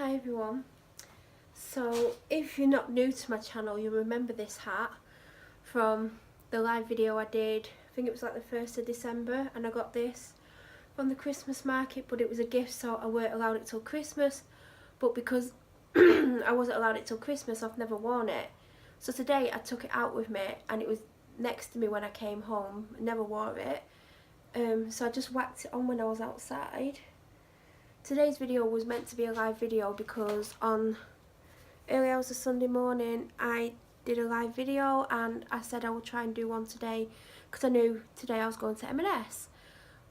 Hi everyone. So if you're not new to my channel, you'll remember this hat from the live video I did. I think it was like the 1st of December, and I got this from the Christmas market, but it was a gift, so I weren't allowed it till Christmas. But because I wasn't allowed it till Christmas, I've never worn it. So today I took it out with me, and it was next to me when I came home. I never wore it. So I just whacked it on when I was outside. Today's video was meant to be a live video because on early hours of Sunday morning I did a live video, and I said I would try and do one today because I knew today I was going to M&S.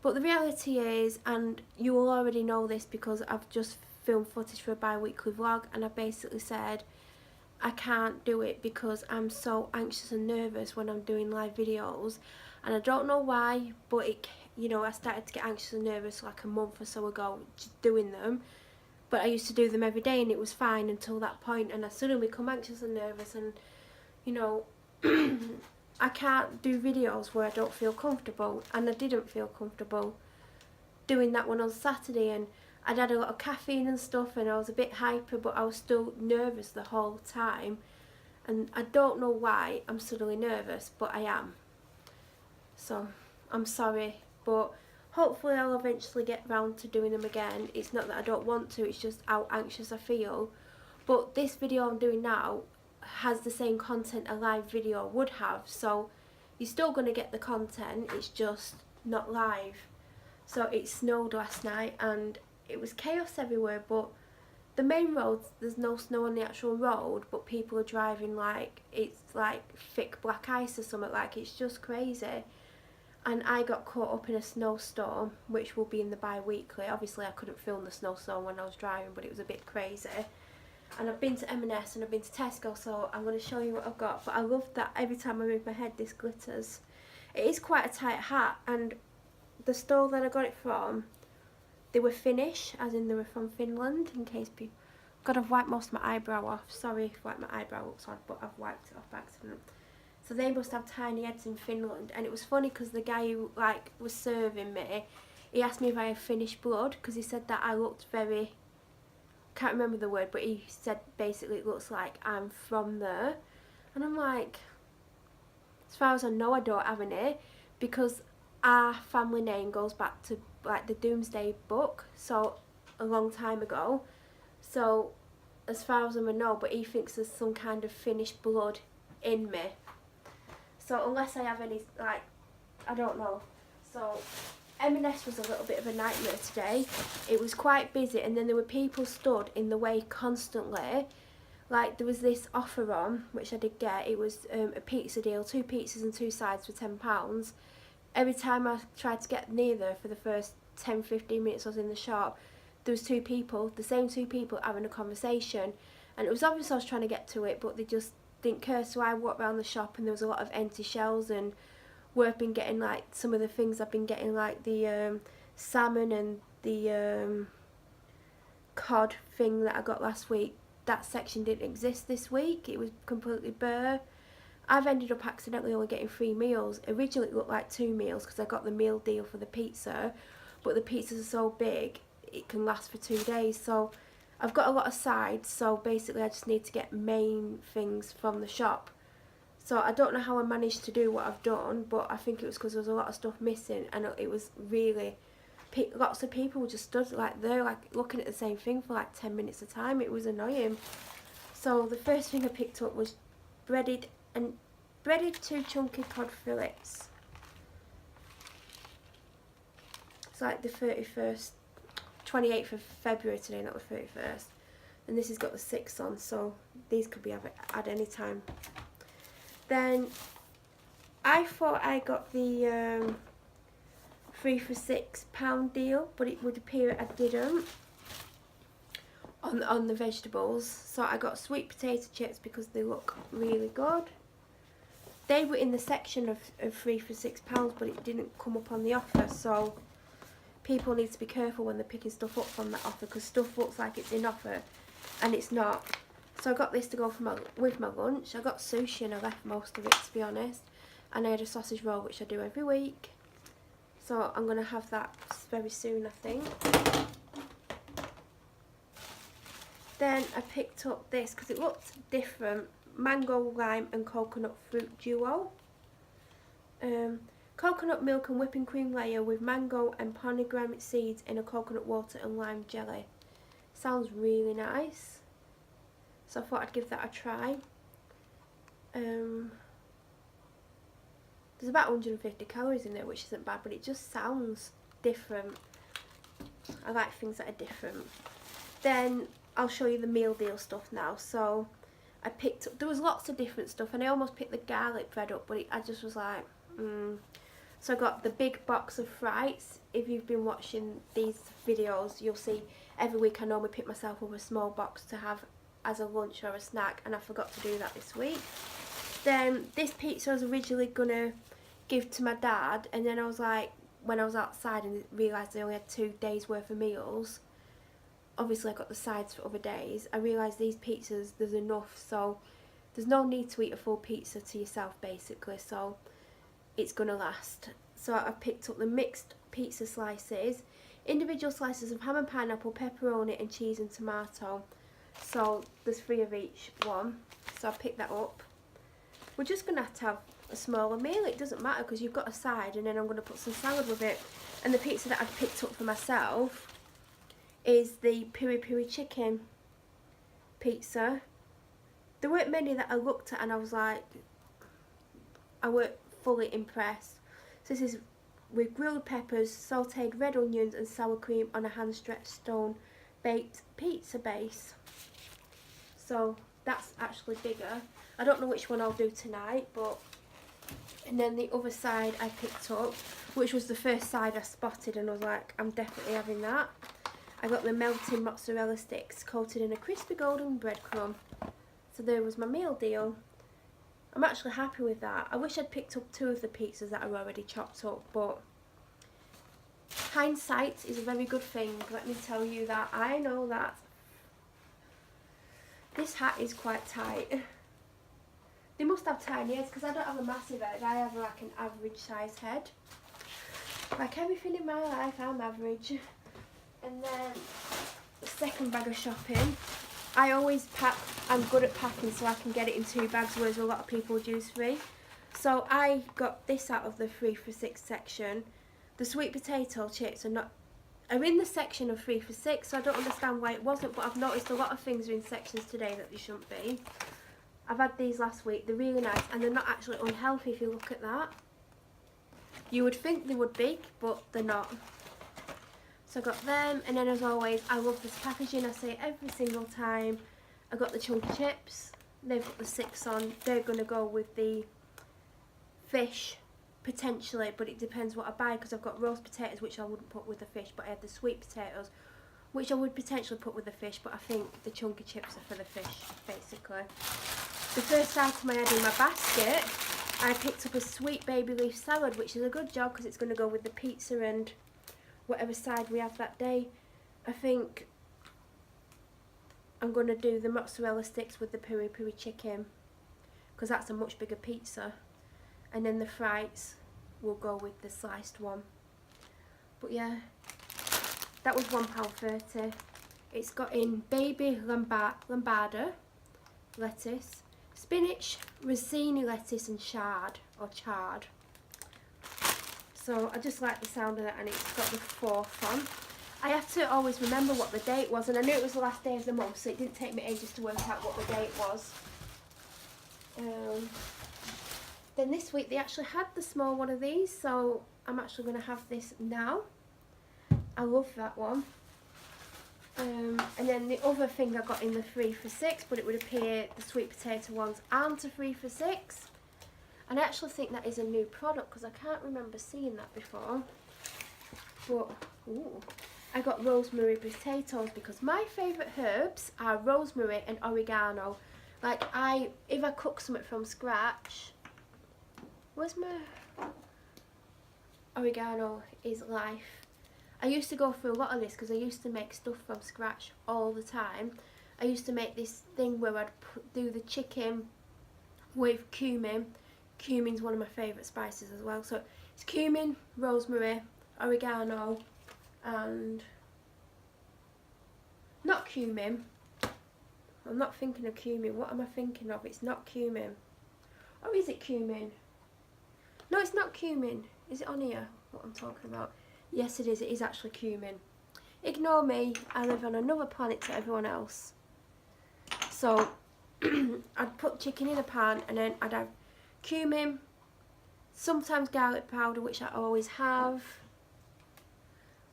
But the reality is, and you will already know this because I've just filmed footage for a bi-weekly vlog, and I basically said I can't do it because I'm so anxious and nervous when I'm doing live videos, and I don't know why, but I started to get anxious and nervous like a month or so ago just doing them. But I used to do them every day and it was fine until that point, and I suddenly become anxious and nervous, and I can't do videos where I don't feel comfortable, and I didn't feel comfortable doing that one on Saturday, and I'd had a lot of caffeine and stuff and I was a bit hyper, but I was still nervous the whole time, and I don't know why I'm suddenly nervous, but I am. So I'm sorry, but hopefully I'll eventually get round to doing them again. It's not that I don't want to, it's just how anxious I feel. But this video I'm doing now has the same content a live video would have, so you're still going to get the content, it's just not live. So it snowed last night and it was chaos everywhere, but the main roads, there's no snow on the actual road, but people are driving like it's like thick black ice or something, like it's just crazy. And I got caught up in a snowstorm, which will be in the bi-weekly. Obviously I couldn't film the snowstorm when I was driving, but it was a bit crazy. And I've been to M&S and I've been to Tesco, so I'm going to show you what I've got. But I love that every time I move my head this glitters. It is quite a tight hat, and the store that I got it from, they were Finnish, as in they were from Finland, in case people... God, I've wiped most of my eyebrow off. Sorry if like my eyebrow looks odd, but I've wiped it off by accident. So they must have tiny heads in Finland. And it was funny because the guy who was serving me, he asked me if I had Finnish blood, because he said that I looked very... can't remember the word, but he said basically it looks like I'm from there. And I'm like, as far as I know, I don't have any, because our family name goes back to like the Doomsday Book, so a long time ago. So as far as I know, but he thinks there's some kind of Finnish blood in me. So unless I have any, like, I don't know. So M&S was a little bit of a nightmare today. It was quite busy, and then there were people stood in the way constantly. Like, there was this offer on, which I did get. It was a pizza deal, 2 pizzas and 2 sides for £10. Every time I tried to get near there for the first 10-15 minutes I was in the shop, there was 2 people, the same 2 people having a conversation, and it was obvious I was trying to get to it, but they just didn't care. So I walked around the shop and there was a lot of empty shelves, and where I've been getting like some of the things I've been getting, like the salmon and the cod thing that I got last week, that section didn't exist this week. It was completely bare. I've ended up accidentally only getting 3 meals. Originally it looked like 2 meals because I got the meal deal for the pizza, but the pizzas are so big it can last for 2 days. So I've got a lot of sides, so basically I just need to get main things from the shop. So I don't know how I managed to do what I've done, but I think it was because there was a lot of stuff missing, and it was really... lots of people just stood like there, like looking at the same thing for like 10 minutes at a time. It was annoying. So the first thing I picked up was breaded 2 chunky cod fillets. It's like the 28th of February today, not the 31st. And this has got the 6 on, so these could be had any time. Then I thought I got the 3 for £6 deal, but it would appear I didn't on the vegetables. So I got sweet potato chips because they look really good. They were in the section of 3 for £6, but it didn't come up on the offer, so people need to be careful when they're picking stuff up from that offer, because stuff looks like it's in offer and it's not. So I got this to go with my lunch. I got sushi and I left most of it, to be honest, and I had a sausage roll, which I do every week. So I'm going to have that very soon, I think. Then I picked up this because it looked different. Mango, lime and coconut fruit duo. Coconut milk and whipping cream layer with mango and pomegranate seeds in a coconut water and lime jelly. Sounds really nice. So I thought I'd give that a try. There's about 150 calories in there, which isn't bad, but it just sounds different. I like things that are different. Then I'll show you the meal deal stuff now. So I picked up, there was lots of different stuff, and I almost picked the garlic bread up, but I just was like, So I got the big box of Frights. If you've been watching these videos, you'll see every week I normally pick myself up a small box to have as a lunch or a snack, and I forgot to do that this week. Then this pizza I was originally going to give to my dad, and then I was like, when I was outside and realised I only had 2 days worth of meals, obviously I got the sides for other days, I realised these pizzas, there's enough, so there's no need to eat a full pizza to yourself basically, so it's going to last. So I picked up the mixed pizza slices, individual slices of ham and pineapple, pepperoni and cheese and tomato. So there's 3 of each one, so I picked that up. We're just going to have a smaller meal, it doesn't matter because you've got a side, and then I'm going to put some salad with it. And the pizza that I've picked up for myself is the piri piri chicken pizza. There weren't many that I looked at and I was like, I weren't fully impressed. So this is with grilled peppers, sautéed red onions and sour cream on a hand-stretched stone baked pizza base. So that's actually bigger. I don't know which one I'll do tonight, but... And then the other side I picked up, which was the first side I spotted and I was like, I'm definitely having that. I got the melting mozzarella sticks coated in a crispy golden breadcrumb. So there was my meal deal. I'm actually happy with that. I wish I'd picked up 2 of the pizzas that are already chopped up, but hindsight is a very good thing, let me tell you that. I know that. This hat is quite tight. They must have tiny heads because I don't have a massive head, I have like an average size head. Like everything in my life, I'm average. And then the second bag of shopping. I always pack, I'm good at packing so I can get it in 2 bags, whereas a lot of people would use 3. So I got this out of the 3 for 6 section. The sweet potato chips are in the section of 3 for 6, so I don't understand why it wasn't, but I've noticed a lot of things are in sections today that they shouldn't be. I've had these last week, they're really nice and they're not actually unhealthy if you look at that. You would think they would be, but they're not. So I got them, and then as always, I love this packaging, I say it every single time. I got the chunky chips, they've got the 6 on, they're going to go with the fish, potentially, but it depends what I buy, because I've got roast potatoes, which I wouldn't put with the fish, but I had the sweet potatoes, which I would potentially put with the fish, but I think the chunky chips are for the fish, basically. The first item I had in my basket, I picked up a sweet baby leaf salad, which is a good job because it's going to go with the pizza and whatever side we have that day. I think I'm going to do the mozzarella sticks with the piri piri chicken because that's a much bigger pizza. And then the Frights will go with the sliced one. But yeah, that was £1.30. It's got in baby lambada lettuce, spinach, rosini lettuce and chard. So I just like the sound of that, and it's got the 4th on. I have to always remember what the date was, and I knew it was the last day of the month, so it didn't take me ages to work out what the date was. Then this week they actually had the small one of these, so I'm actually going to have this now. I love that one. And then the other thing I got in the 3 for 6, but it would appear the sweet potato ones aren't a 3 for 6. And I actually think that is a new product because I can't remember seeing that before. But, ooh, I got rosemary potatoes because my favourite herbs are rosemary and oregano. Like, if I cook something from scratch, where's my oregano is life. I used to go through a lot of this because I used to make stuff from scratch all the time. I used to make this thing where I'd do the chicken with cumin. Cumin's one of my favourite spices as well. So it's cumin, rosemary, oregano, and not cumin, I'm not thinking of cumin. What am I thinking of? It's not cumin. Or is it cumin? No, it's not cumin. Is it on here? What I'm talking about? Yes, it is. It is actually cumin. Ignore me. I live on another planet to everyone else. So, I'd put chicken in a pan and then I'd have cumin, sometimes garlic powder, which I always have.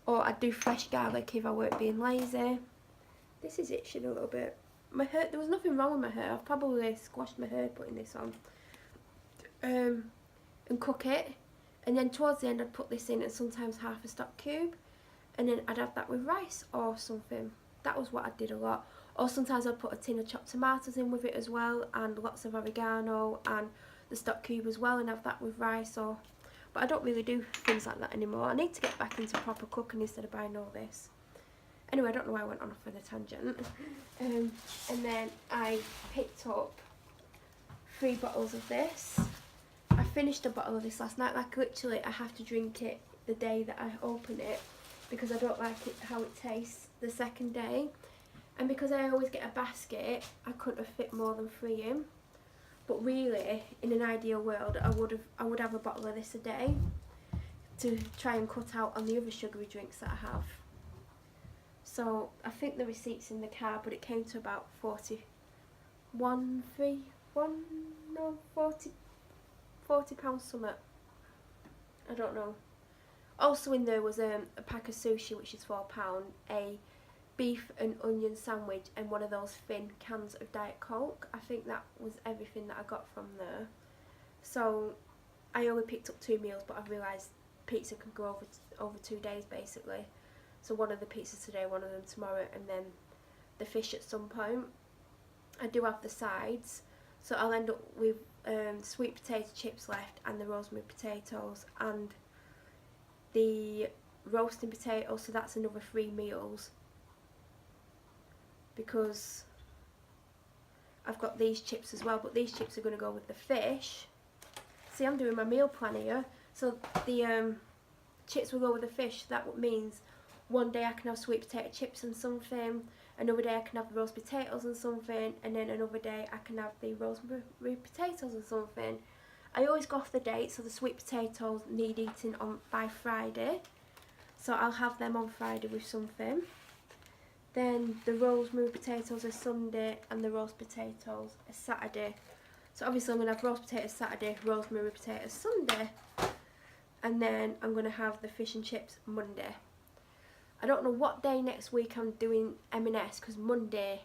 Or I'd do fresh garlic if I weren't being lazy. This is itching a little bit. My hair, there was nothing wrong with my hair. I've probably squashed my hair putting this on. And cook it. And then towards the end I'd put this in and sometimes half a stock cube. And then I'd have that with rice or something. That was what I did a lot. Or sometimes I'd put a tin of chopped tomatoes in with it as well, and lots of oregano and the stock cube as well, and have that with rice. Or, but I don't really do things like that anymore. I need to get back into proper cooking instead of buying all this. Anyway, I don't know why I went on off on a tangent. And then I picked up 3 bottles of this. I finished a bottle of this last night. Like literally, I have to drink it the day that I open it because I don't like it how it tastes the second day. And because I always get a basket, I couldn't have fit more than 3 in. But really, in an ideal world, I would have a bottle of this a day to try and cut out on the other sugary drinks that I have. So I think the receipt's in the car, but it came to about 40 pounds something. I don't know. Also in there was a pack of sushi, which is £4, a beef and onion sandwich, and one of those thin cans of Diet Coke. I think that was everything that I got from there. So I only picked up 2 meals, but I've realised pizza can go over 2 days basically. So one of the pizzas today, one of them tomorrow, and then the fish at some point. I do have the sides, so I'll end up with sweet potato chips left, and the rosemary potatoes, and the roasting potatoes, so that's another 3 meals. Because I've got these chips as well, but these chips are going to go with the fish. See, I'm doing my meal plan here. So the chips will go with the fish. That means one day I can have sweet potato chips and something, another day I can have the roast potatoes and something, and then another day I can have the rosemary potatoes and something. I always go off the date, so the sweet potatoes need eating by Friday. So I'll have them on Friday with something. Then the rosemary potatoes are Sunday and the roast potatoes are Saturday. So obviously I'm going to have roast potatoes Saturday, rosemary potatoes Sunday. And then I'm going to have the fish and chips Monday. I don't know what day next week I'm doing M&S, because Monday,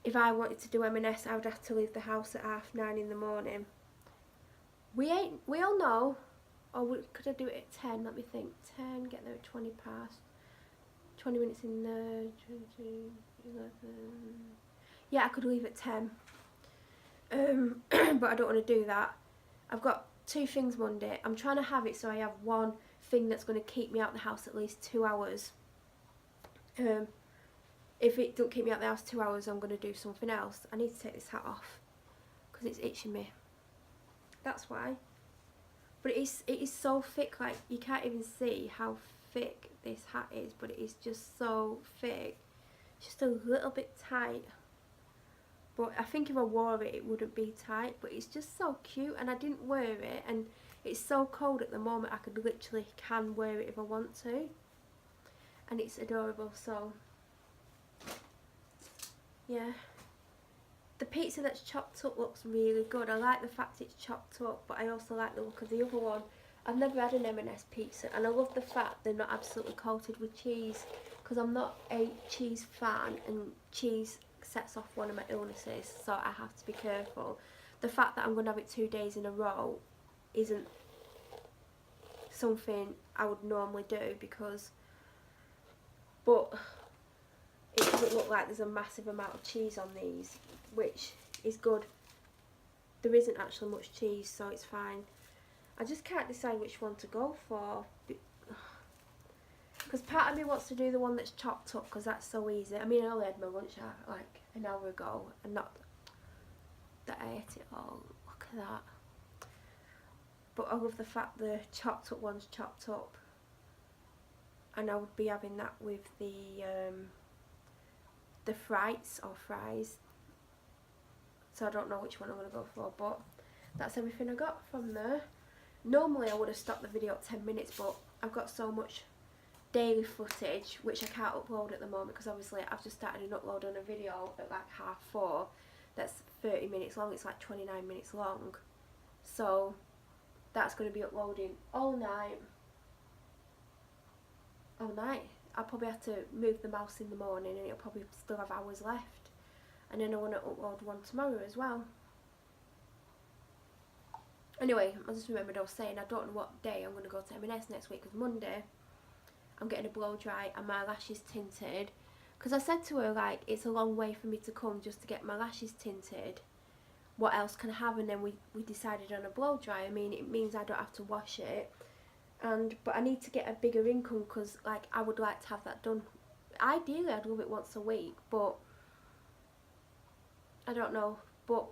if I wanted to do M&S, I would have to leave the house at 9:30 in the morning. We all know, or could I do it at 10? Let me think. 10, get there at 20 past. 20 minutes in there, 20, 11. Yeah, I could leave at 10. But I don't want to do that. I've got 2 things Monday. I'm trying to have it so I have one thing that's going to keep me out of the house at least 2 hours. If it don't keep me out of the house 2 hours, I'm going to do something else. I need to take this hat off because it's itching me. That's why. But it is so thick, like you can't even see how thick this hat is, but it is just so thick. It's just a little bit tight. But I think if I wore it, it wouldn't be tight. But it's just so cute, and I didn't wear it, and it's so cold at the moment. I could literally can wear it if I want to, and it's adorable. So yeah. The pizza that's chopped up looks really good. I like the fact it's chopped up, but I also like the look of the other one. I've never had an M&S pizza, and I love the fact they're not absolutely coated with cheese, because I'm not a cheese fan, and cheese sets off one of my illnesses, so I have to be careful. The fact that I'm going to have it 2 days in a row isn't something I would normally do, but it doesn't look like there's a massive amount of cheese on these, which is good. There isn't actually much cheese, so it's fine. I just can't decide which one to go for, because part of me wants to do the one that's chopped up, because that's so easy. I mean, I only had my lunch like an hour ago, and not that I ate it all. Look at that. But I love the fact the chopped up one's chopped up, and I would be having that with the the frites or fries. So I don't know which one I'm going to go for, but that's everything I got from there. Normally I would have stopped the video at 10 minutes, but I've got so much daily footage which I can't upload at the moment because obviously I've just started an upload on a video at like 4:30 that's 30 minutes long. It's like 29 minutes long, so that's going to be uploading all night. I'll probably have to move the mouse in the morning and it'll probably still have hours left, and then I want to upload one tomorrow as well. Anyway, I just remembered I was saying I don't know what day I'm going to go to M&S next week, because Monday I'm getting a blow dry and my lashes tinted, because I said to her, like, it's a long way for me to come just to get my lashes tinted. What else can I have? And then we decided on a blow dry. I mean, it means I don't have to wash it, but I need to get a bigger income, because like I would like to have that done. Ideally I'd love it once a week, but I don't know. But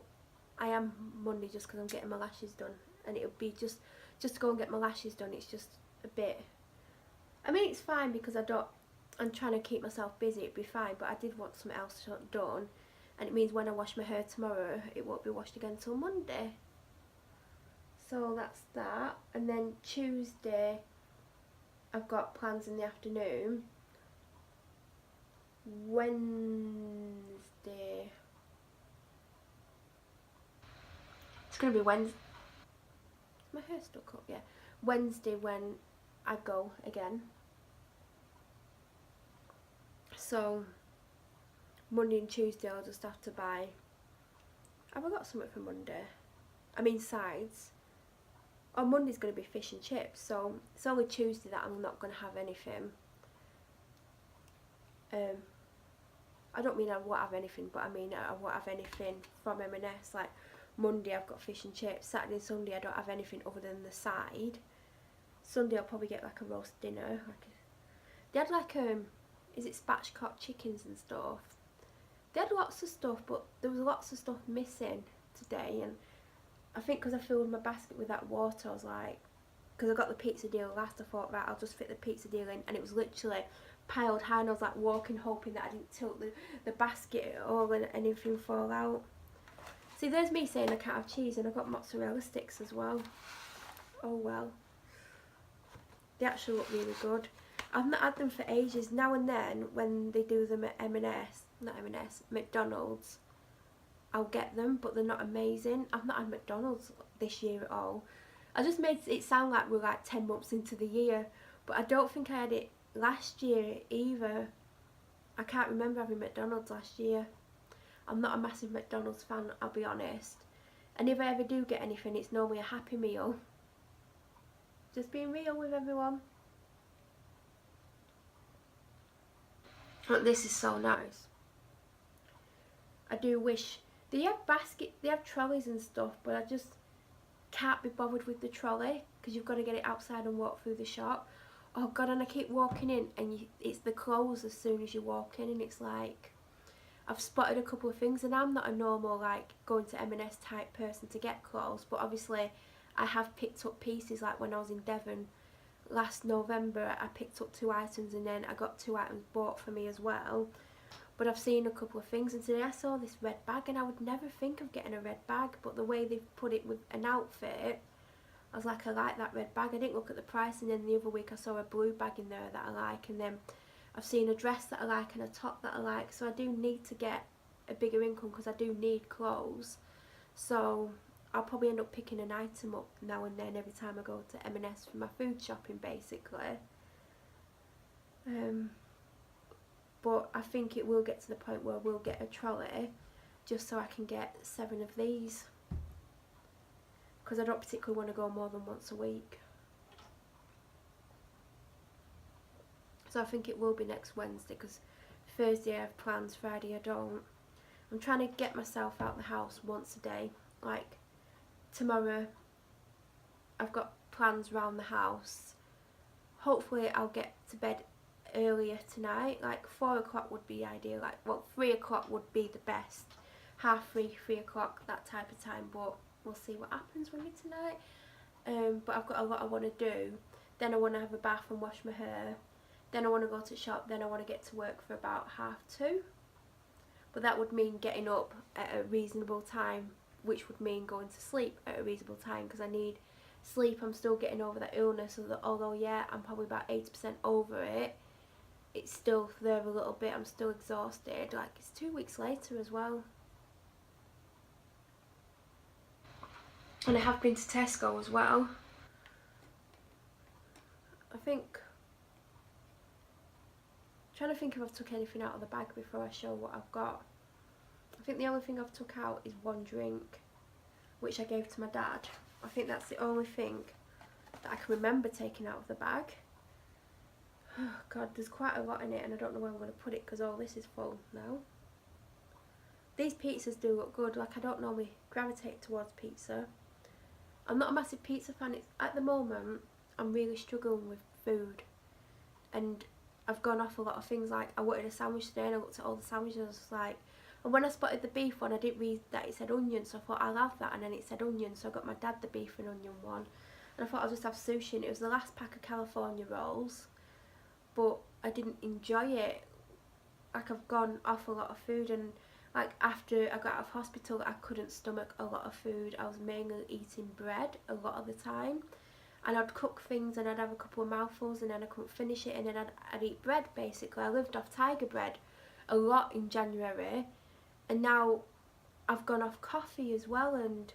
I am Monday just because I'm getting my lashes done, and it'll be just to go and get my lashes done. It's just a bit, I mean, it's fine because I'm trying to keep myself busy, it'd be fine, but I did want something else done, and it means when I wash my hair tomorrow it won't be washed again till Monday. So that's that. And then Tuesday I've got plans in the afternoon. Wednesday, it's going to be Wednesday. Is my hair stuck up? Yeah. Wednesday when I go again. So Monday and Tuesday I'll just have to buy. Have I got something for Monday? I mean sides. On Monday's going to be fish and chips, so it's only Tuesday that I'm not going to have anything. I don't mean I won't have anything, but I mean I won't have anything from M&S. Like Monday I've got fish and chips, Saturday and Sunday I don't have anything other than the side. Sunday I'll probably get like a roast dinner. They had like is it spatchcock chickens and stuff? They had lots of stuff, but there was lots of stuff missing today, and I think because I filled my basket with that water, I was like, because I got the pizza deal last, I thought, right, I'll just fit the pizza deal in, and it was literally piled high, and I was like walking hoping that I didn't tilt the basket at all and anything fall out. See, there's me saying I can't have cheese, and I got mozzarella sticks as well. Oh well. They actually look really good. I've not had them for ages. Now and then when they do them at McDonald's, I'll get them, but they're not amazing. I've not had McDonald's this year at all. I just made it sound like we're like 10 months into the year, but I don't think I had it last year either. I can't remember having McDonald's last year. I'm not a massive McDonald's fan, I'll be honest. And if I ever do get anything, it's normally a Happy Meal. Just being real with everyone. But this is so nice. I do wish they have trolleys and stuff, but I just can't be bothered with the trolley because you've got to get it outside and walk through the shop. Oh god, and I keep walking in and it's the clothes as soon as you walk in, and it's like I've spotted a couple of things, and I'm not a normal like going to M&S type person to get clothes, but obviously I have picked up pieces. Like when I was in Devon last November, I picked up 2 items, and then I got 2 items bought for me as well. But I've seen a couple of things, and today I saw this red bag, and I would never think of getting a red bag, but the way they've put it with an outfit, I was like, I like that red bag. I didn't look at the price, and then the other week I saw a blue bag in there that I like, and then I've seen a dress that I like and a top that I like. So I do need to get a bigger income because I do need clothes. So I'll probably end up picking an item up now and then every time I go to M&S for my food shopping, basically. But I think it will get to the point where we'll get a trolley just so I can get 7 of these, because I don't particularly want to go more than once a week. So I think it will be next Wednesday, because Thursday I have plans, Friday I don't. I'm trying to get myself out of the house once a day. Like tomorrow I've got plans around the house. Hopefully I'll get to bed earlier tonight. Like 4 o'clock would be ideal. Like, well, 3 o'clock would be the best. 3:30, 3 o'clock, that type of time. But we'll see what happens with me tonight. But I've got a lot I want to do. Then I want to have a bath and wash my hair. Then I want to go to the shop. Then I want to get to work for about 2:30. but that would mean getting up at a reasonable time, which would mean going to sleep at a reasonable time, because I need sleep. I'm still getting over that illness, so that although yeah, I'm probably about 80% over it, it's still there a little bit. I'm still exhausted. Like, it's 2 weeks later as well. And I have been to Tesco as well. I think, I'm trying to think if I've took anything out of the bag before I show what I've got. I think the only thing I've took out is one drink, which I gave to my dad. I think that's the only thing that I can remember taking out of the bag. Oh god, there's quite a lot in it and I don't know where I'm going to put it because all this is full now. These pizzas do look good. Like, I don't normally gravitate towards pizza. I'm not a massive pizza fan. At the moment, I'm really struggling with food. And I've gone off a lot of things. Like, I wanted a sandwich today and I looked at all the sandwiches and I was like... And when I spotted the beef one, I didn't read that it said onion, so I thought I'll have that, and then it said onion, so I got my dad the beef and onion one. And I thought I'll just have sushi, and it was the last pack of California rolls. But I didn't enjoy it. Like, I've gone off a lot of food, and like after I got out of hospital, I couldn't stomach a lot of food. I was mainly eating bread a lot of the time. And I'd cook things and I'd have a couple of mouthfuls and then I couldn't finish it, and then I'd eat bread basically. I lived off Tiger bread a lot in January. And now I've gone off coffee as well, and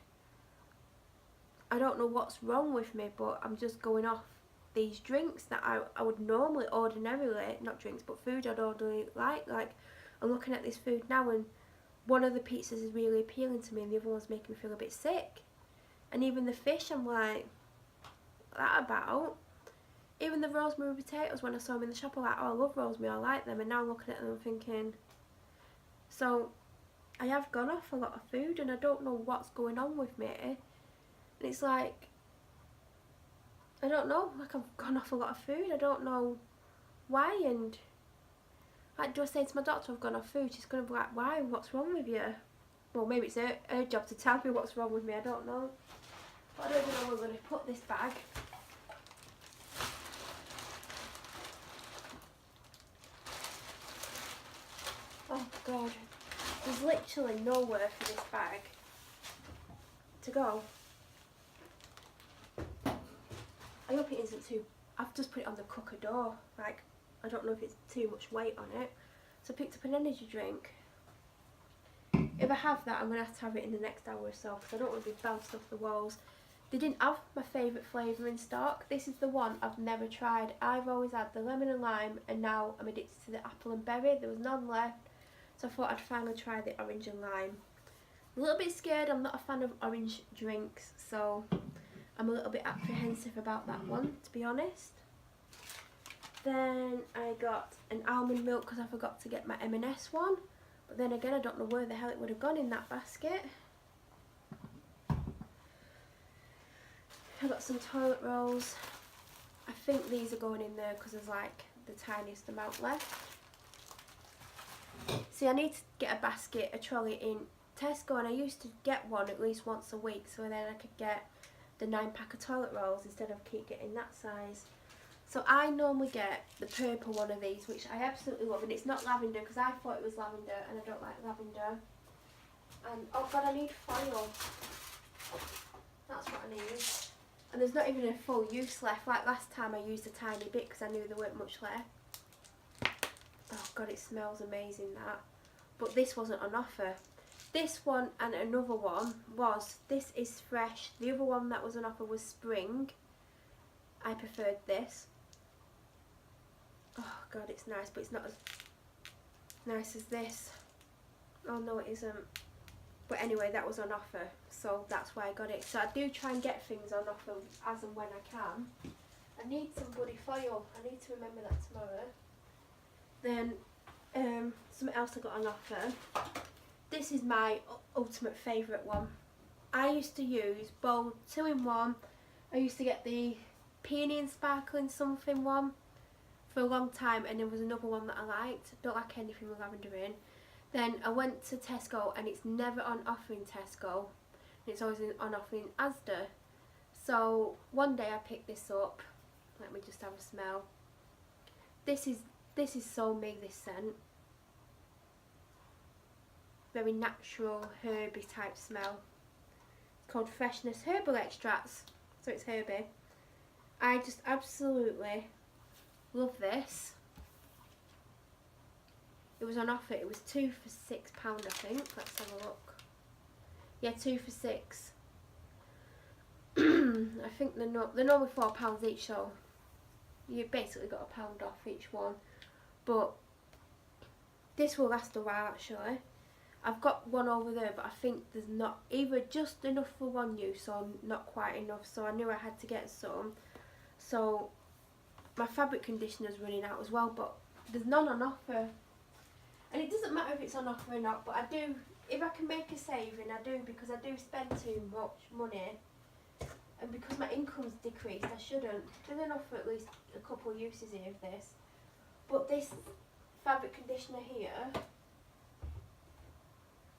I don't know what's wrong with me, but I'm just going off these drinks that I would normally ordinarily, not drinks, but food I'd ordinarily like. Like, I'm looking at this food now and one of the pizzas is really appealing to me and the other one's making me feel a bit sick. And even the fish, I'm like, that about? Even the rosemary potatoes, when I saw them in the shop, I was like, oh, I love rosemary, I like them. And now I'm looking at them and thinking, so... I have gone off a lot of food and I don't know what's going on with me. And it's like, I don't know, like I've gone off a lot of food. I don't know why, and like, do I say to my doctor I've gone off food? She's going to be like, why? What's wrong with you? Well, maybe it's her job to tell me what's wrong with me. I don't know. But I don't even know where I'm going to put this bag. Oh God. There's literally nowhere for this bag to go. I hope it isn't too... I've just put it on the cooker door. Like, I don't know if it's too much weight on it. So I picked up an energy drink. If I have that, I'm going to have it in the next hour or so, because I don't want to be bounced off the walls. They didn't have my favourite flavour in stock. This is the one I've never tried. I've always had the lemon and lime, and now I'm addicted to the apple and berry. There was none left. So I thought I'd finally try the orange and lime. I'm a little bit scared. I'm not a fan of orange drinks, so I'm a little bit apprehensive about that one, to be honest. Then I got an almond milk because I forgot to get my M&S one. But then again, I don't know where the hell it would have gone in that basket. I got some toilet rolls. I think these are going in there because there's like the tiniest amount left. See, I need to get a basket, a trolley in Tesco, and I used to get one at least once a week, so then I could get the 9-pack of toilet rolls instead of keep getting that size. So I normally get the purple one of these, which I absolutely love, and it's not lavender because I thought it was lavender and I don't like lavender. And oh God, I need foil. That's what I need. And there's not even a full use left. Like last time I used a tiny bit because I knew there weren't much left. Oh God, it smells amazing, that. But this wasn't on offer. This one and another one was, this is fresh. The other one that was on offer was spring. I preferred this. Oh God, it's nice, but it's not as nice as this. Oh no, it isn't. But anyway, that was on offer, so that's why I got it. So I do try and get things on offer as and when I can. I need some bloody foil. I need to remember that tomorrow. Then something else I got on offer. This is my ultimate favourite one. I used to use Bold 2-in-1. I used to get the peony and sparkling something one for a long time, and there was another one that I liked. Don't like anything with lavender in. Then I went to Tesco, and it's never on offer in Tesco. It's always on offer in Asda. So one day I picked this up. Let me just have a smell. This is so me, this scent. very natural, herby type smell. It's called Freshness Herbal Extracts, so it's herby. I just absolutely love this. It was on offer. It was 2 for £6, I think. Let's have a look. Yeah, 2 for £6. I think they're normally £4 each, so you basically got £1 off each one. But this will last a while actually. I've got one over there, but I think there's not either just enough for one use or not quite enough, so I knew I had to get some. So my fabric conditioner's running out as well, but there's none on offer. And it doesn't matter if it's on offer or not, but I do, if I can make a saving, I do, because I do spend too much money. And because my income's decreased, I shouldn't. There's enough for at least a couple of uses here of this. But this fabric conditioner here,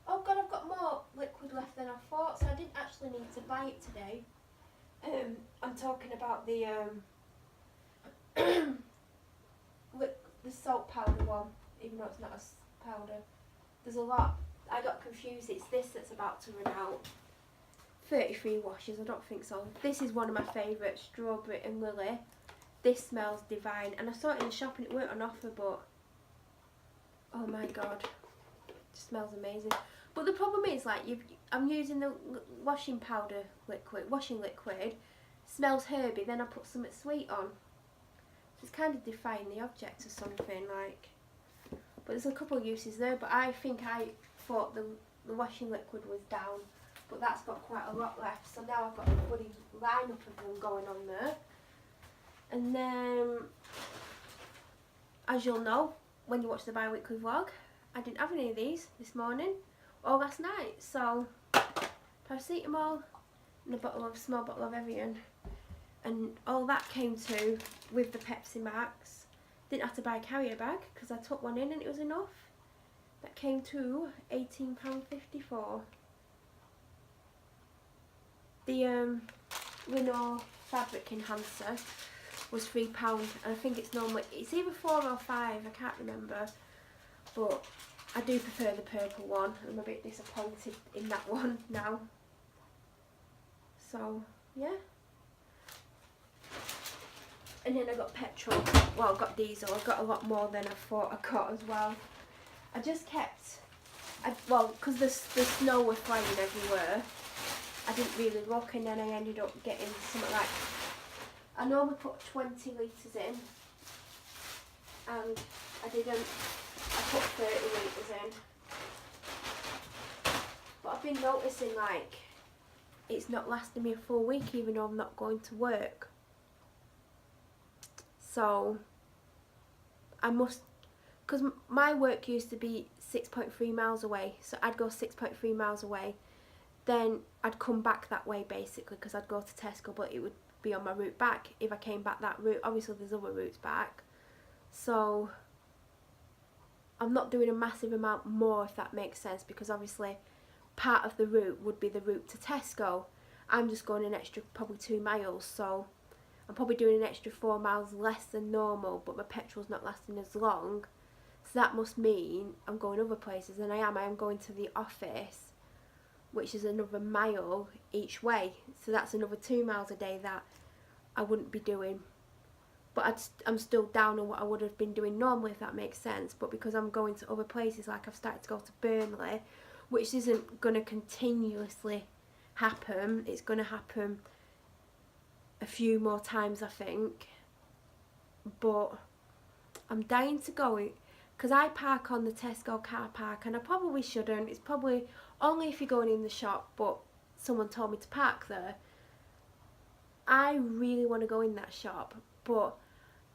oh god, I've got more liquid left than I thought, so I didn't actually need to buy it today. I'm talking about the the salt powder one, even though it's not a powder. There's a lot. I got confused. It's this that's about to run out. 33 washes, I don't think so. This is one of my favourites, Strawberry and Lily. This smells divine, and I saw it in the shop and it weren't on offer, but oh my god, it just smells amazing. But the problem is, like, I'm using the washing powder liquid, washing liquid, smells herby, then I put something sweet on. So it's kind of defying the object or something, like. But there's a couple of uses there, but I thought the washing liquid was down, but that's got quite a lot left, so now I've got a bloody lineup of them going on there. And then, as you'll know, when you watch the bi-weekly vlog, I didn't have any of these this morning or last night, so paracetamol and a small bottle of Evian, and all that came to with the Pepsi Max. Didn't have to buy a carrier bag because I took one in and it was enough. That came to £18.54. The Renault fabric enhancer was £3, and I think it's normally, it's either 4 or 5, I can't remember, but I do prefer the purple one. I'm a bit disappointed in that one now. So yeah. And then I got petrol. Well, I got diesel. I got a lot more than I thought I got as well. I just kept, well, because the snow was flying everywhere, I didn't really look, and then I ended up getting something like, I normally put 20 litres in, and I didn't. I put 30 litres in. But I've been noticing, like, it's not lasting me a full week even though I'm not going to work. So I must, because my work used to be 6.3 miles away, so I'd go 6.3 miles away, then I'd come back that way basically, because I'd go to Tesco, but it would be on my route back if I came back that route. Obviously there's other routes back, so I'm not doing a massive amount more, if that makes sense, because obviously part of the route would be the route to Tesco. I'm just going an extra probably 2 miles, so I'm probably doing an extra 4 miles less than normal, but my petrol's not lasting as long. So that must mean I'm going other places, and I am going to the office, which is another mile each way. So that's another 2 miles a day that I wouldn't be doing. But I'm still down on what I would have been doing normally, if that makes sense. But because I'm going to other places, like I've started to go to Burnley, which isn't going to continuously happen, it's going to happen a few more times, I think. But I'm dying to go, because I park on the Tesco car park, and I probably shouldn't. It's probably only if you're going in the shop, but someone told me to park there. I really want to go in that shop, but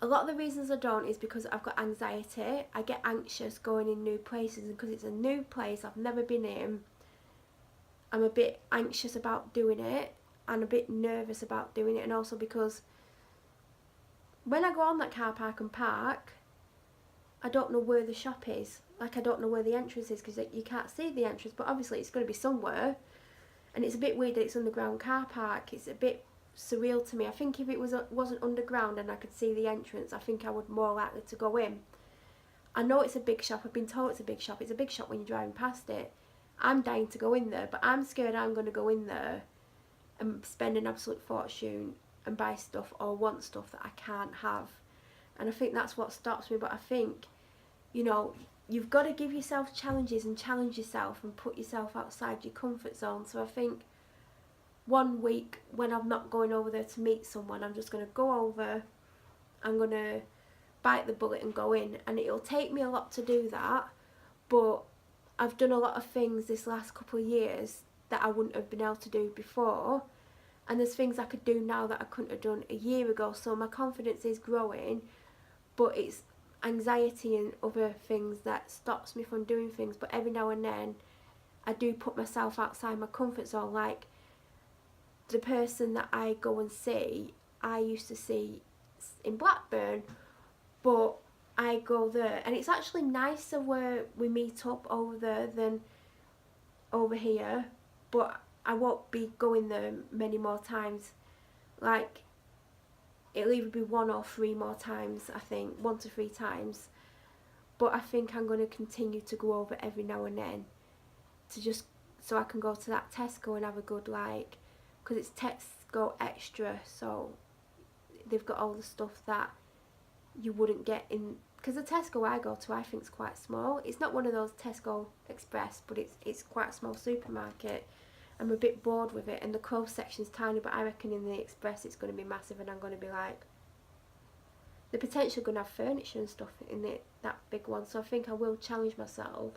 a lot of the reasons I don't is because I've got anxiety. I get anxious going in new places, and because it's a new place I've never been in, I'm a bit anxious about doing it and a bit nervous about doing it. And also because when I go on that car park and park, I don't know where the shop is. Like, I don't know where the entrance is, because you can't see the entrance, but obviously it's going to be somewhere. And it's a bit weird that it's underground car park. It's a bit surreal to me. I think if it wasn't underground and I could see the entrance, I think I would more likely to go in. I know it's a big shop. I've been told it's a big shop. It's a big shop when you're driving past it. I'm dying to go in there, but I'm scared I'm going to go in there and spend an absolute fortune and buy stuff or want stuff that I can't have. And I think that's what stops me. But I think, you know, you've got to give yourself challenges and challenge yourself and put yourself outside your comfort zone. So I think one week when I'm not going over there to meet someone, I'm just going to go over, I'm going to bite the bullet and go in. And it'll take me a lot to do that, but I've done a lot of things this last couple of years that I wouldn't have been able to do before, and there's things I could do now that I couldn't have done a year ago. So my confidence is growing, but it's anxiety and other things that stops me from doing things. But every now and then I do put myself outside my comfort zone. Like the person that I go and see, I used to see in Blackburn, but I go there and it's actually nicer where we meet up over there than over here, but I won't be going there many more times. Like it'll either be 1 or 3 more times, I think, 1 to 3 times. But I think I'm going to continue to go over every now and then to just so I can go to that Tesco and have a good, like, because it's Tesco Extra, so they've got all the stuff that you wouldn't get in, because the Tesco I go to I think is quite small. It's not one of those Tesco Express, but it's quite a small supermarket. I'm a bit bored with it, and the clothes section's tiny, but I reckon in the Express it's going to be massive, and I'm going to be like, the potential going to have furniture and stuff in it, that big one. So I think I will challenge myself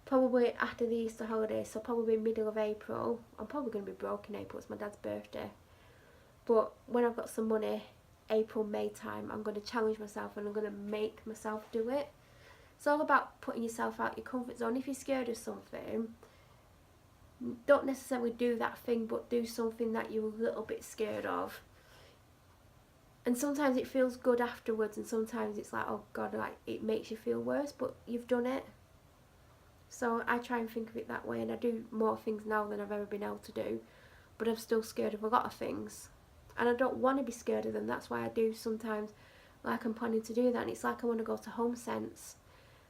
probably after the Easter holidays, so probably middle of April. I'm probably going to be broke in April, it's my dad's birthday, but when I've got some money, April, May time, I'm going to challenge myself and I'm going to make myself do it. It's all about putting yourself out your comfort zone. If you're scared of something, don't necessarily do that thing, but do something that you're a little bit scared of. And sometimes it feels good afterwards, and sometimes it's like, oh God, like it makes you feel worse, but you've done it. So I try and think of it that way, and I do more things now than I've ever been able to do, but I'm still scared of a lot of things. And I don't want to be scared of them. That's why I do sometimes, like I'm planning to do that. And it's like I want to go to HomeSense.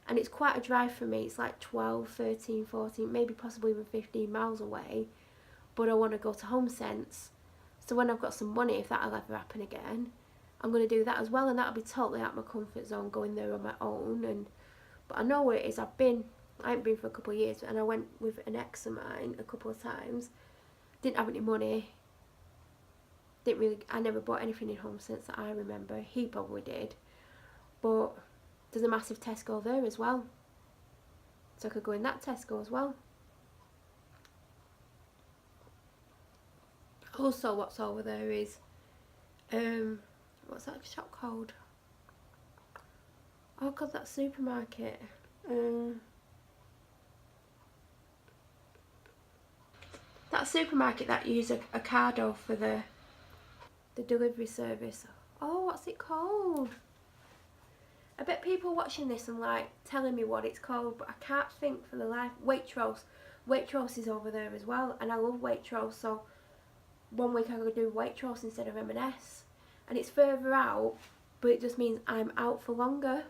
And it's quite a drive for me. It's like 12, 13, 14, maybe possibly even 15 miles away. But I want to go to HomeSense. So when I've got some money, if that'll ever happen again, I'm going to do that as well. And that'll be totally out of my comfort zone, going there on my own. But I know where it is. I haven't been for a couple of years. And I went with an ex of mine a couple of times. Didn't have any money. I never bought anything in HomeSense that I remember. He probably did, but there's a massive Tesco there as well, so I could go in that Tesco as well. Also, what's over there is what's that shop called? Oh God, that supermarket. That supermarket that use a Ocado for the delivery service. Oh, what's it called? I bet people watching this and like telling me what it's called, but I can't think for the life. Waitrose. Waitrose is over there as well, and I love Waitrose, so one week I could do Waitrose instead of M&S. And it's further out, but it just means I'm out for longer.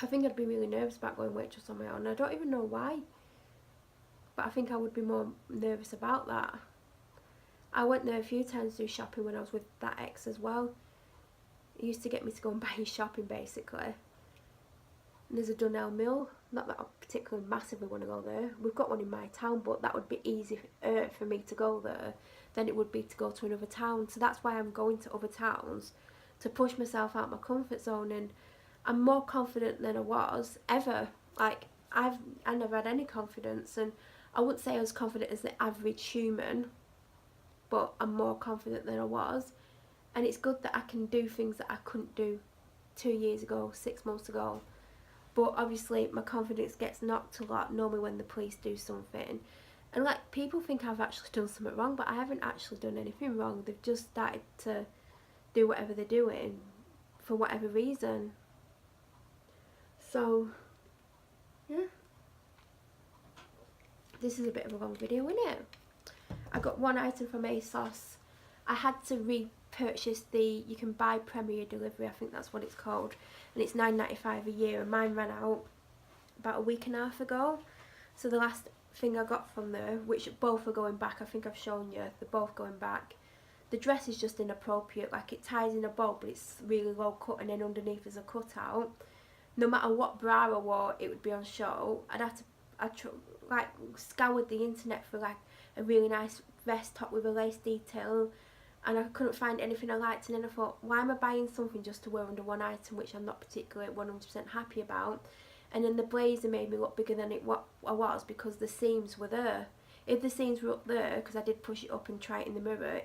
I think I'd be really nervous about going Waitrose on my own. I don't even know why, but I think I would be more nervous about that. I went there a few times to do shopping when I was with that ex as well. He used to get me to go and buy his shopping basically. And there's a Dunelm Mill. Not that I particularly massively want to go there. We've got one in my town, but that would be easier for me to go there than it would be to go to another town. So that's why I'm going to other towns, to push myself out of my comfort zone. And I'm more confident than I was ever. Like I never had any confidence, and I wouldn't say I was confident as the average human, but I'm more confident than I was. And it's good that I can do things that I couldn't do 2 years ago, 6 months ago. But obviously my confidence gets knocked a lot normally when the police do something. And like people think I've actually done something wrong, but I haven't actually done anything wrong. They've just started to do whatever they're doing for whatever reason. So, yeah. This is a bit of a long video, isn't it? I got one item from ASOS. I had to repurchase you can buy Premier Delivery, I think that's what it's called, and it's £9.95 a year, and mine ran out about a week and a half ago. So the last thing I got from there, which both are going back, I think I've shown you, they're both going back. The dress is just inappropriate, like it ties in a bow but it's really low cut and then underneath is a cutout. No matter what bra I wore, it would be on show. Like scoured the internet for like a really nice vest top with a lace detail, and I couldn't find anything I liked, and then I thought, why am I buying something just to wear under one item which I'm not particularly 100% happy about? And then the blazer made me look bigger than what I was because the seams were there. If the seams were up there, because I did push it up and try it in the mirror,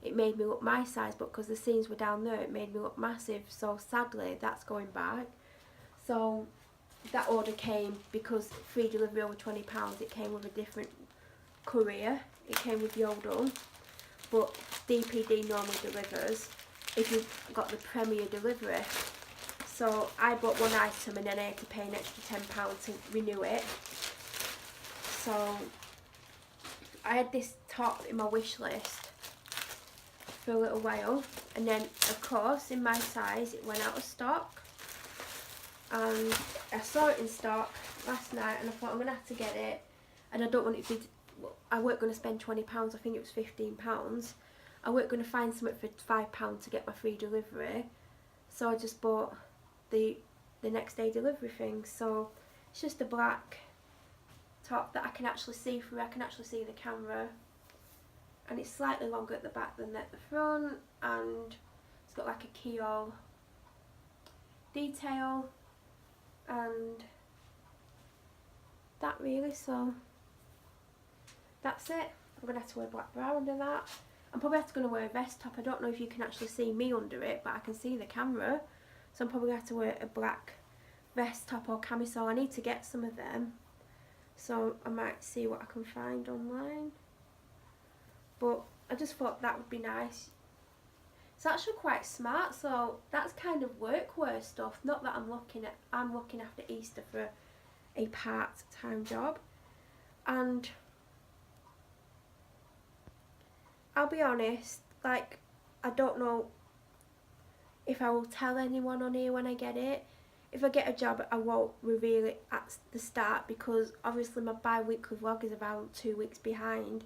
it made me look my size, but because the seams were down there, it made me look massive. So sadly, that's going back. So that order came because free delivery over £20. It came with a different courier. It came with Yodel, but DPD normally delivers if you've got the Premier delivery. So I bought one item and then I had to pay an extra £10 to renew it. So I had this top in my wish list for a little while, and then of course in my size it went out of stock, and I saw it in stock last night and I thought I'm going to have to get it, and I don't want it to be, I weren't going to spend £20, I think it was £15. I weren't going to find something for £5 to get my free delivery, so I just bought the next day delivery thing. So it's just a black top that I can actually see through, I can actually see the camera, and it's slightly longer at the back than at the front, and it's got like a keyhole detail, and that really, so that's it. I'm going to have to wear black bra under that. I'm probably going to wear a vest top. I don't know if you can actually see me under it, but I can see the camera, so I'm probably going to have to wear a black vest top or camisole. I need to get some of them, so I might see what I can find online, but I just thought that would be nice. It's actually quite smart, so that's kind of workwear stuff. Not that I'm looking after Easter for a part-time job. And I'll be honest, like, I don't know if I will tell anyone on here when I get it. If I get a job, I won't reveal it at the start, because obviously my bi-weekly vlog is about 2 weeks behind.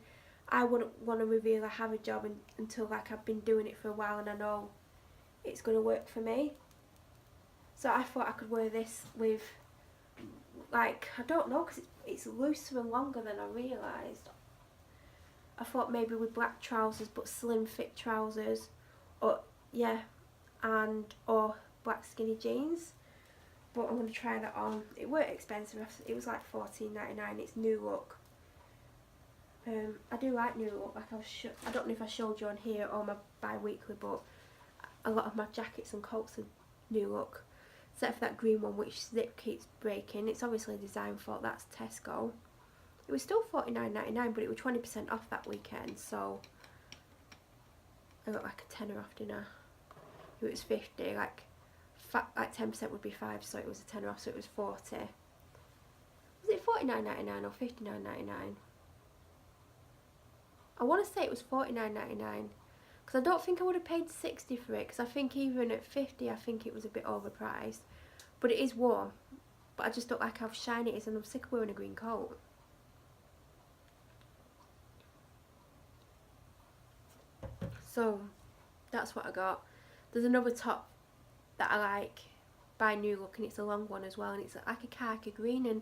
I wouldn't want to reveal I have a job until like I've been doing it for a while and I know it's going to work for me. So I thought I could wear this with, like, I don't know, because it's looser and longer than I realised. I thought maybe with black trousers, but slim fit trousers, or yeah, or black skinny jeans. But I'm going to try that on. It weren't expensive, it was like $14.99, it's New Look. I do like New Look, like I don't know if I showed you on here or my bi-weekly, but a lot of my jackets and coats are New Look, except for that green one which zip keeps breaking. It's obviously a design fault, that's Tesco. It was still $49.99, but it was 20% off that weekend, so I got like a tenner off, didn't I? It was 50, like 10% would be 5, so it was a tenner off, so it was 40. Was it $49.99 or $59.99? I want to say it was $49.99, because I don't think I would have paid $60 for it, because I think even at $50 I think it was a bit overpriced. But it is warm, but I just don't like how shiny it is, and I'm sick of wearing a green coat. So that's what I got. There's another top that I like by New Look, and it's a long one as well, and it's like a khaki green, and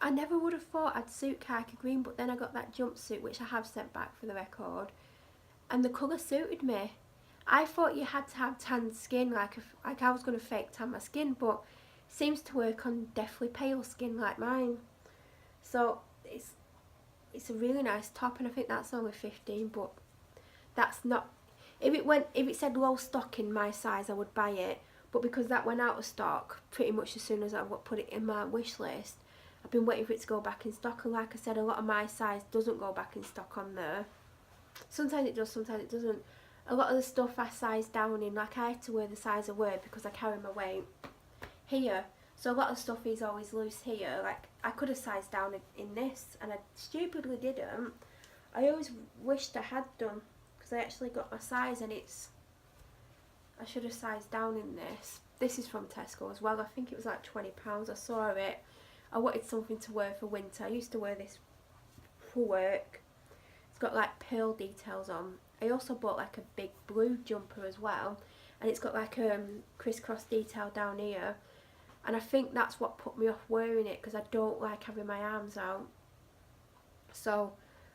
I never would have thought I'd suit khaki green, but then I got that jumpsuit, which I have sent back for the record, and the colour suited me. I thought you had to have tanned skin, like I was going to fake tan my skin, but it seems to work on deathly pale skin like mine. So it's a really nice top, and I think that's only 15, but that's not, if it said low stock in my size I would buy it, but because that went out of stock pretty much as soon as I put it in my wish list, I've been waiting for it to go back in stock, and like I said, a lot of my size doesn't go back in stock on there. Sometimes it does, sometimes it doesn't. A lot of the stuff I size down in, like I had to wear the size I wear because I carry my weight here, so a lot of stuff is always loose here. Like I could have sized down in this, and I stupidly didn't. I always wished I had done, because I actually got my size, and I should have sized down in this. This is from Tesco as well. I think it was like £20. I saw it I wanted something to wear for winter. I used to wear this for work. It's got like pearl details on. I also bought like a big blue jumper as well, and it's got like crisscross detail down here, and I think that's what put me off wearing it, because I don't like having my arms out. So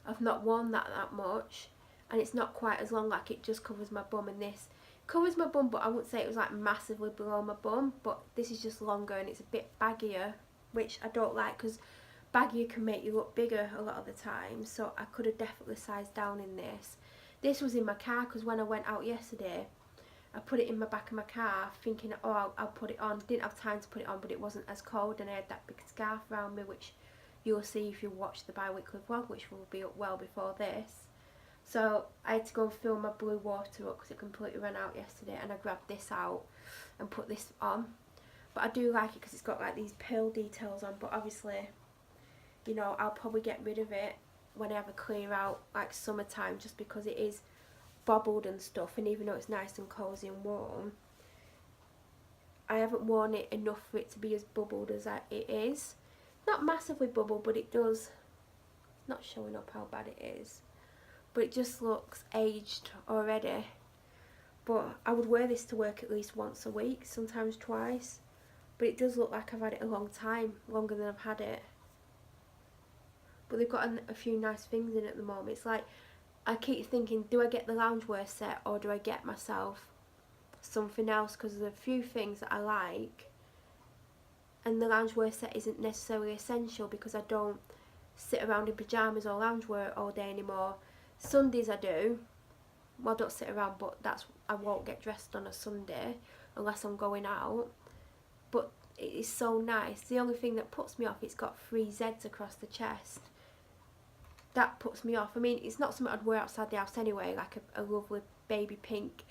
I've not worn that much, and it's not quite as long, like it just covers my bum, and this covers my bum, but I wouldn't say it was like massively below my bum, but this is just longer and it's a bit baggier, which I don't like, because baggier can make you look bigger a lot of the time. So I could have definitely sized down in this. This was in my car, because when I went out yesterday I put it in my back of my car thinking, oh, I'll put it on. Didn't have time to put it on, but it wasn't as cold, and I had that big scarf around me, which you'll see if you watch the bi-weekly vlog, which will be up well before this. So I had to go and fill my blue water up because it completely ran out yesterday, and I grabbed this out and put this on. But I do like it because it's got like these pearl details on, but obviously, you know, I'll probably get rid of it when I have a clear out, like summertime, just because it is bobbled and stuff, and even though it's nice and cosy and warm, I haven't worn it enough for it to be as bubbled as it is. Not massively bubbled, but it does, it's not showing up how bad it is, but it just looks aged already. But I would wear this to work at least once a week, sometimes twice, but it does look like I've had it a long time, longer than I've had it. But they've got a few nice things in at the moment. It's like, I keep thinking, do I get the loungewear set or do I get myself something else, because there's a few things that I like, and the loungewear set isn't necessarily essential because I don't sit around in pyjamas or loungewear all day anymore. Sundays I do. Well, I don't sit around, but I won't get dressed on a Sunday unless I'm going out. But it is so nice. The only thing that puts me off, it's got 3 Zs across the chest. That puts me off. I mean, it's not something I'd wear outside the house anyway, like a lovely baby pink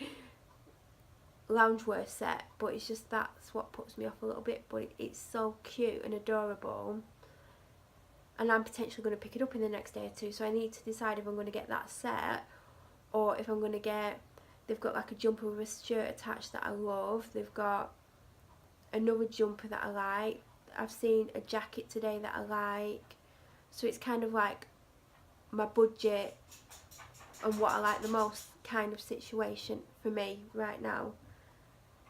loungewear set, but it's just, that's what puts me off a little bit. But it's so cute and adorable, and I'm potentially going to pick it up in the next day or two, so I need to decide if I'm going to get that set or if I'm going to get, they've got like a jumper with a shirt attached that I love, they've got another jumper that I like, I've seen a jacket today that I like, so it's kind of like my budget and what I like the most kind of situation for me right now.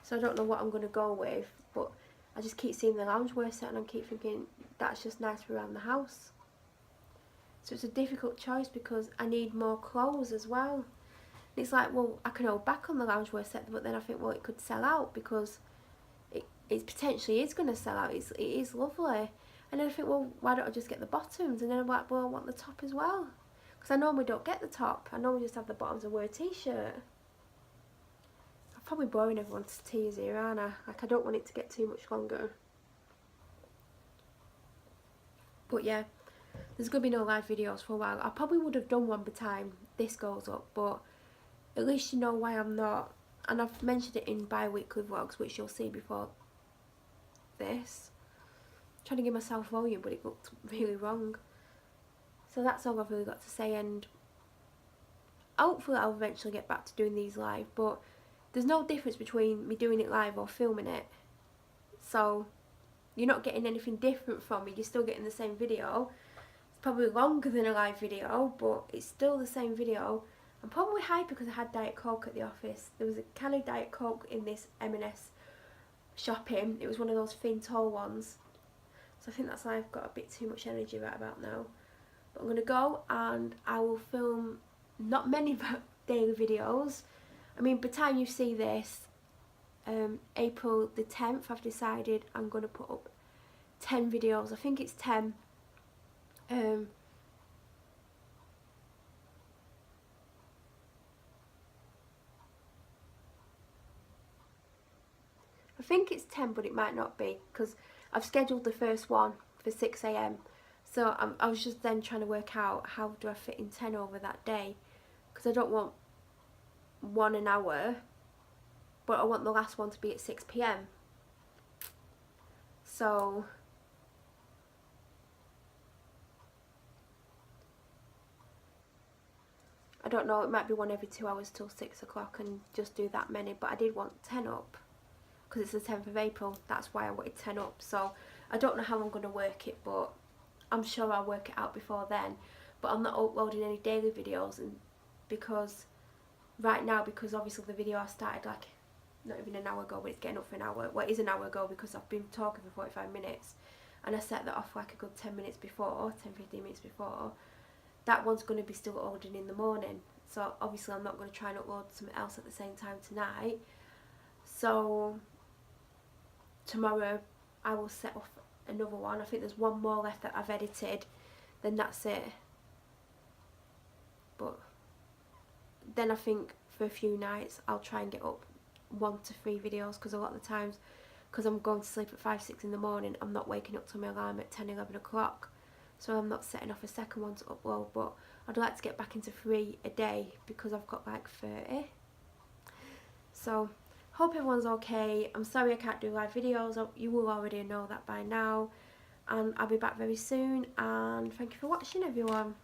So I don't know what I'm going to go with, but I just keep seeing the loungewear set and I keep thinking that's just nice for around the house. So it's a difficult choice because I need more clothes as well. And it's like, well, I can hold back on the loungewear set, but then I think, well, it could sell out, because it potentially is going to sell out. It is lovely. And then I think, well, why don't I just get the bottoms? And then I'm like, well, I want the top as well, because I normally don't get the top. I normally just have the bottoms and wear a t-shirt. I'm probably boring everyone's tears here, aren't I? Like, I don't want it to get too much longer. But yeah, there's going to be no live videos for a while. I probably would have done one by the time this goes up, but at least you know why I'm not. And I've mentioned it in bi-weekly vlogs, which you'll see before this. I'm trying to give myself volume, but it looked really wrong. So that's all I've really got to say, and hopefully I'll eventually get back to doing these live, but there's no difference between me doing it live or filming it. So you're not getting anything different from me, you're still getting the same video. It's probably longer than a live video, but it's still the same video. I'm probably hyper because I had Diet Coke at the office. There was a can of Diet Coke in this M&S shopping. It was one of those thin tall ones. So I think that's why I've got a bit too much energy right about now. But I'm going to go and I will film not many daily videos. I mean, by the time you see this, April the 10th, I've decided I'm going to put up 10 videos. I think it's 10. I think it's 10, but it might not be, because I've scheduled the first one for 6 AM. So I was just then trying to work out how do I fit in 10 over that day, because I don't want one an hour, but I want the last one to be at 6 PM. So I don't know, it might be one every 2 hours till 6 o'clock and just do that many, but I did want 10 up because it's the 10th of April. That's why I wanted 10 up. So I don't know how I'm going to work it, but I'm sure I'll work it out before then. But I'm not uploading any daily videos, and because right now, because obviously the video I started like not even an hour ago, but it's getting up for an hour. Well, it is an hour ago because I've been talking for 45 minutes, and I set that off like a good 10 minutes before, 10-15 minutes before. That one's going to be still uploading in the morning, so obviously I'm not going to try and upload something else at the same time tonight. So tomorrow I will set off another one. I think there's one more left that I've edited, then that's it. But then I think for a few nights I'll try and get up 1 to 3 videos, because a lot of the times, because I'm going to sleep at 5-6 in the morning, I'm not waking up to my alarm at 10-11 o'clock, so I'm not setting off a second one to upload. But I'd like to get back into 3 a day because I've got like 30. So hope everyone's okay. I'm sorry I can't do live videos, you will already know that by now, and I'll be back very soon, and thank you for watching everyone.